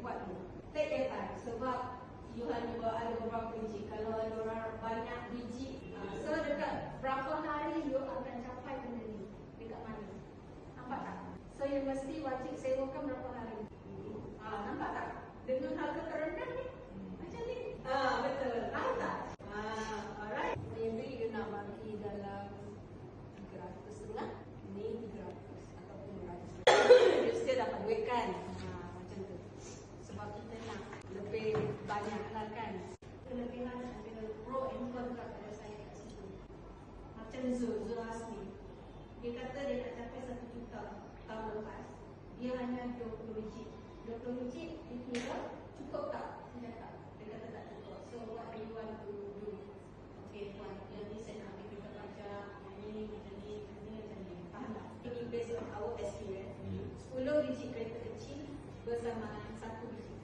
buat dulu. Take your time sebab you hanya ada beberapa biji. Kalau ada orang banyak biji, so dekat berapa hari you akan capai benda ni? Dekat mana? Nampak tak? So you mesti wajib sewakan berapa hari? Nampak tak? Dengan harga terendah ni macam ni. Betul. Tahu tak? Alright. Maybe you nak bagi dalam 300 lah. Ni 300 ataupun 200. You still dapat duit kan? Macam tu. Sebab kita nak lebih banyak lah kan. Kelebihan ada pro and contra pada saya kat situ. Macam Zul Asmi. Dia kata dia nak capai 1 juta tahun lepas. Dia hanya 20 biji. 20 biji dia kira cukup tak? Dia tak. Dia kata tak cukup. So what do you want to do? Okay, fine. Yang ni saya nak ambil kita pajak. Yang ni macam ni, macam ni. Faham tak? Ini based on our experience. 10 biji kereta kecil bersama 1 biji